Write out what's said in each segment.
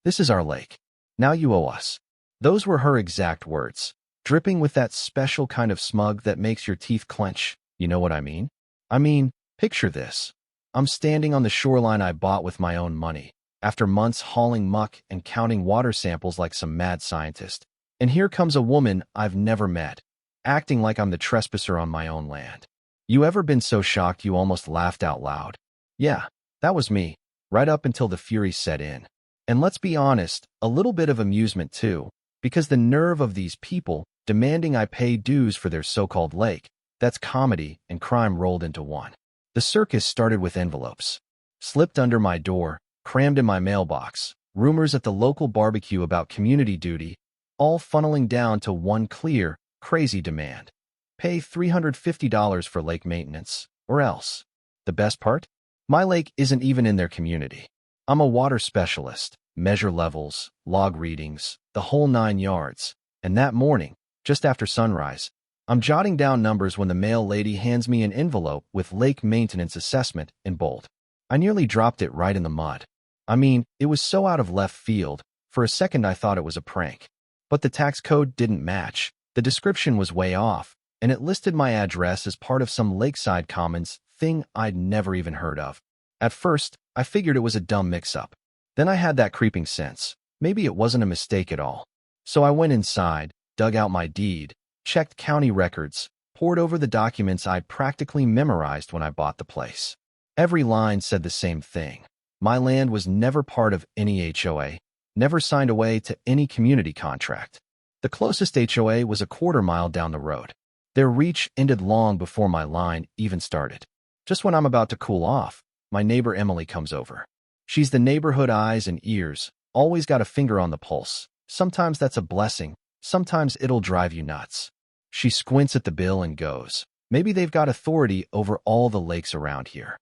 This is our lake. Now you owe us." Those were her exact words, dripping with that special kind of smug that makes your teeth clench. You know what I mean? Picture this. I'm standing on the shoreline I bought with my own money, after months hauling muck and counting water samples like some mad scientist. And here comes a woman I've never met, acting like I'm the trespasser on my own land. You ever been so shocked you almost laughed out loud? Yeah, that was me, right up until the fury set in. And let's be honest, a little bit of amusement too, because the nerve of these people demanding I pay dues for their so-called lake, that's comedy and crime rolled into one. The circus started with envelopes, slipped under my door, crammed in my mailbox, rumors at the local barbecue about community duty, all funneling down to one clear, crazy demand. Pay $350 for lake maintenance, or else. The best part? My lake isn't even in their community. I'm a water specialist, measure levels, log readings, the whole 9 yards. And that morning, just after sunrise, I'm jotting down numbers when the mail lady hands me an envelope with lake maintenance assessment in bold. I nearly dropped it right in the mud. It was so out of left field, for a second I thought it was a prank. But the tax code didn't match, the description was way off, and it listed my address as part of some lakeside commons thing I'd never even heard of. At first, I figured it was a dumb mix-up. Then I had that creeping sense. Maybe it wasn't a mistake at all. So I went inside, dug out my deed, checked county records, pored over the documents I'd practically memorized when I bought the place. Every line said the same thing. My land was never part of any HOA, never signed away to any community contract. The closest HOA was a quarter-mile down the road. Their reach ended long before my line even started. Just when I'm about to cool off, my neighbor Emily comes over. She's the neighborhood eyes and ears, always got a finger on the pulse. Sometimes that's a blessing, sometimes it'll drive you nuts. She squints at the bill and goes, "Maybe they've got authority over all the lakes around here."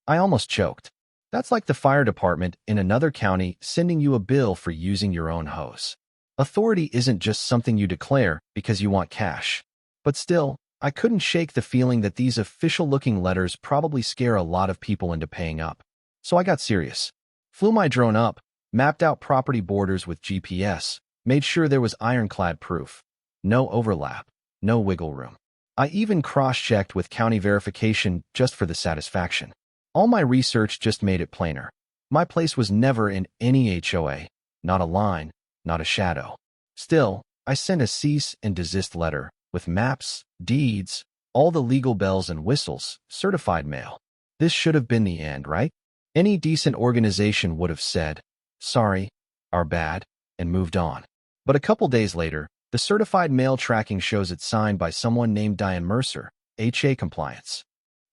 I almost choked. That's like the fire department in another county sending you a bill for using your own hose. Authority isn't just something you declare because you want cash. But still, I couldn't shake the feeling that these official-looking letters probably scare a lot of people into paying up. So I got serious. Flew my drone up, mapped out property borders with GPS, made sure there was ironclad proof. No overlap, no wiggle room. I even cross-checked with county verification just for the satisfaction. All my research just made it plainer. My place was never in any HOA, not a line, not a shadow. Still, I sent a cease and desist letter with maps, deeds, all the legal bells and whistles, certified mail. This should have been the end, right? Any decent organization would have said, "Sorry, our bad," and moved on. But a couple days later, the certified mail tracking shows it's signed by someone named Diane Mercer, HA compliance.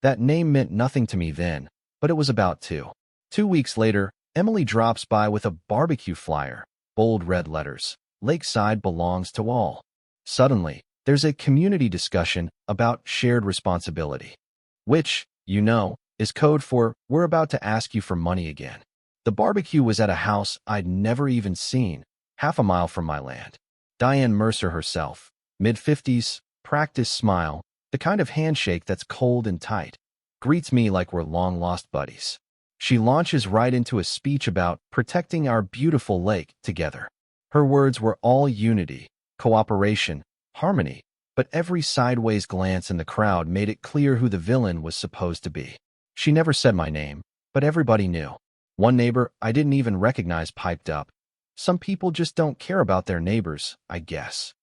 That name meant nothing to me then, but it was about to. 2 weeks later, Emily drops by with a barbecue flyer, bold red letters. Lakeside belongs to all. Suddenly, there's a community discussion about shared responsibility, which, is code for "we're about to ask you for money again." The barbecue was at a house I'd never even seen, half a mile from my land. Diane Mercer herself, mid-50s, practiced smile, the kind of handshake that's cold and tight, greets me like we're long-lost buddies. She launches right into a speech about protecting our beautiful lake together. Her words were all unity, cooperation, harmony, but every sideways glance in the crowd made it clear who the villain was supposed to be. She never said my name, but everybody knew. One neighbor I didn't even recognize piped up, "Some people just don't care about their neighbors, I guess."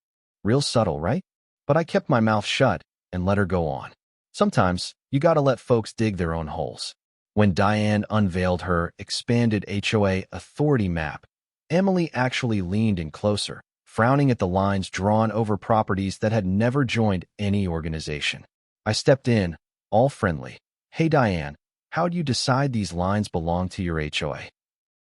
Real subtle, right? But I kept my mouth shut and let her go on. Sometimes, you gotta let folks dig their own holes. When Diane unveiled her expanded HOA authority map, Emily actually leaned in closer, frowning at the lines drawn over properties that had never joined any organization. I stepped in, all friendly. "Hey Diane, how'd you decide these lines belong to your HOA?"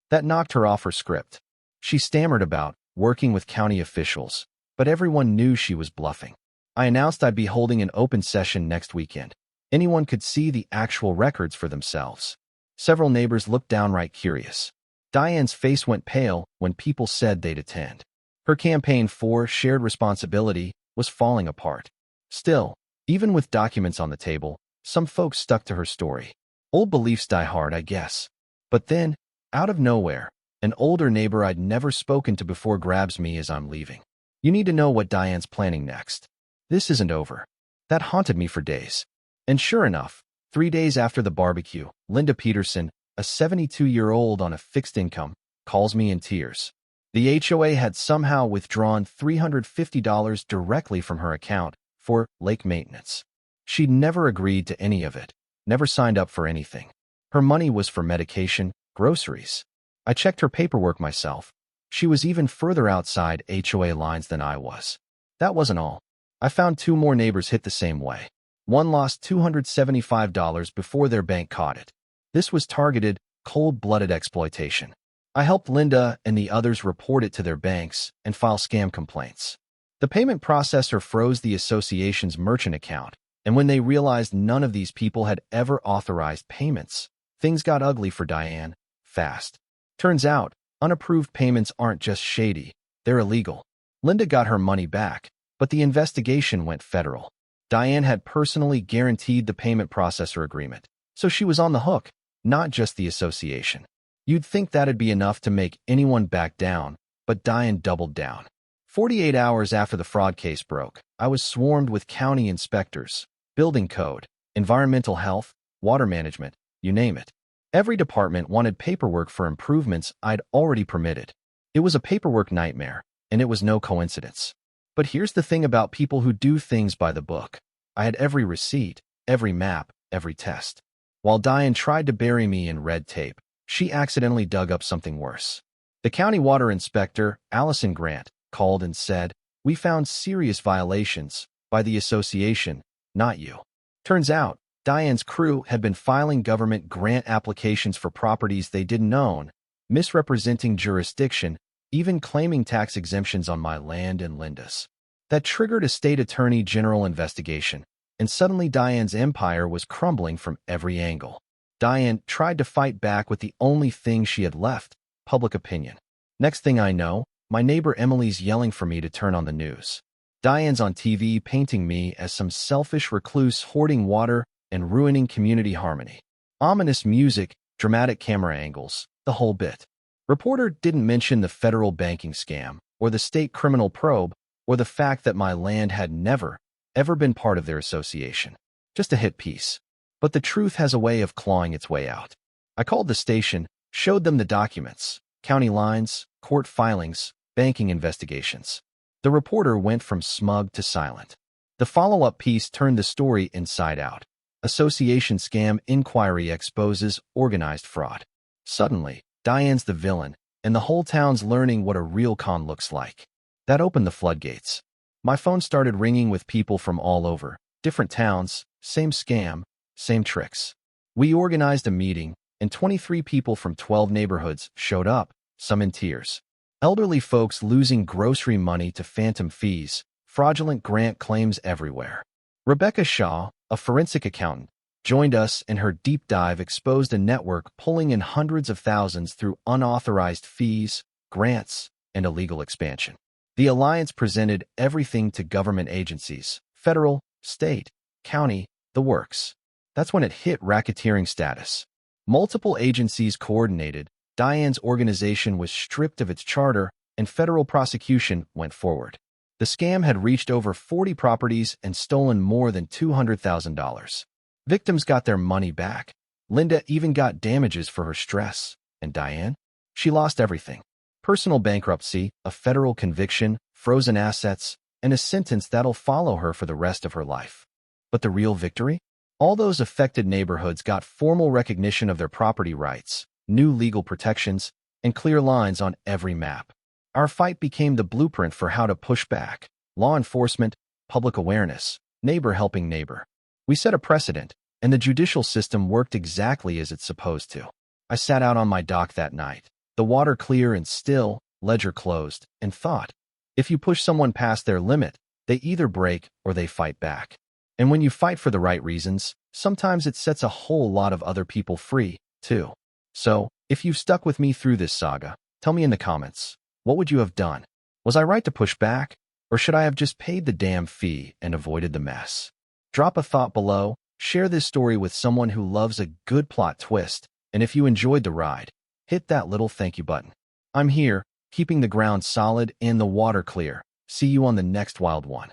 That knocked her off her script. She stammered about working with county officials, but everyone knew she was bluffing. I announced I'd be holding an open session next weekend. Anyone could see the actual records for themselves. Several neighbors looked downright curious. Diane's face went pale when people said they'd attend. Her campaign for shared responsibility was falling apart. Still, even with documents on the table, some folks stuck to her story. Old beliefs die hard, I guess. But then, out of nowhere, An older neighbor I'd never spoken to before grabs me as I'm leaving. You need to know what Diane's planning next. This isn't over. That haunted me for days. And sure enough, 3 days after the barbecue, Linda Peterson, a 72-year-old on a fixed income, calls me in tears. The HOA had somehow withdrawn $350 directly from her account for lake maintenance. She'd never agreed to any of it, never signed up for anything. Her money was for medication, groceries. I checked her paperwork myself. She was even further outside HOA lines than I was. That wasn't all. I found 2 more neighbors hit the same way. One lost $275 before their bank caught it. This was targeted, cold-blooded exploitation. I helped Linda and the others report it to their banks and file scam complaints. The payment processor froze the association's merchant account, and when they realized none of these people had ever authorized payments, things got ugly for Diane, fast. Turns out, unapproved payments aren't just shady, they're illegal. Linda got her money back, but the investigation went federal. Diane had personally guaranteed the payment processor agreement, so she was on the hook, not just the association. You'd think that'd be enough to make anyone back down, but Diane doubled down. 48 hours after the fraud case broke, I was swarmed with county inspectors, building code, environmental health, water management, you name it. Every department wanted paperwork for improvements I'd already permitted. It was a paperwork nightmare, and it was no coincidence. But here's the thing about people who do things by the book. I had every receipt, every map, every test. While Diane tried to bury me in red tape, she accidentally dug up something worse. The county water inspector, Allison Grant, called and said, "We found serious violations by the association, not you." Turns out, Diane's crew had been filing government grant applications for properties they didn't own, misrepresenting jurisdiction, even claiming tax exemptions on my land and Linda's. That triggered a state attorney general investigation, and suddenly Diane's empire was crumbling from every angle. Diane tried to fight back with the only thing she had left, public opinion. Next thing I know, my neighbor Emily's yelling for me to turn on the news. Diane's on TV painting me as some selfish recluse hoarding water and ruining community harmony. Ominous music, dramatic camera angles, the whole bit. Reporter didn't mention the federal banking scam, or the state criminal probe, or the fact that my land had never, ever been part of their association. Just a hit piece. But the truth has a way of clawing its way out. I called the station, showed them the documents, county lines, court filings, banking investigations. The reporter went from smug to silent. The follow-up piece turned the story inside out. Association scam inquiry exposes organized fraud. Suddenly, Diane's the villain, and the whole town's learning what a real con looks like. That opened the floodgates. My phone started ringing with people from all over, different towns, same scam, same tricks. We organized a meeting, and 23 people from 12 neighborhoods showed up, some in tears. Elderly folks losing grocery money to phantom fees, fraudulent grant claims everywhere. Rebecca Shaw, a forensic accountant, joined us, and her deep dive exposed a network pulling in hundreds of thousands through unauthorized fees, grants, and illegal expansion. The alliance presented everything to government agencies, federal, state, county, the works. That's when it hit racketeering status. Multiple agencies coordinated, Diane's organization was stripped of its charter, and federal prosecution went forward. The scam had reached over 40 properties and stolen more than $200,000. Victims got their money back. Linda even got damages for her stress. And Diane? She lost everything. Personal bankruptcy, a federal conviction, frozen assets, and a sentence that'll follow her for the rest of her life. But the real victory? All those affected neighborhoods got formal recognition of their property rights, new legal protections, and clear lines on every map. Our fight became the blueprint for how to push back. Law enforcement, public awareness, neighbor helping neighbor. We set a precedent, and the judicial system worked exactly as it's supposed to. I sat out on my dock that night, the water clear and still, ledger closed, and thought, if you push someone past their limit, they either break or they fight back. And when you fight for the right reasons, sometimes it sets a whole lot of other people free, too. So, if you've stuck with me through this saga, tell me in the comments, what would you have done? Was I right to push back? Or should I have just paid the damn fee and avoided the mess? Drop a thought below, share this story with someone who loves a good plot twist, and if you enjoyed the ride, hit that little thank you button. I'm here, keeping the ground solid and the water clear. See you on the next wild one.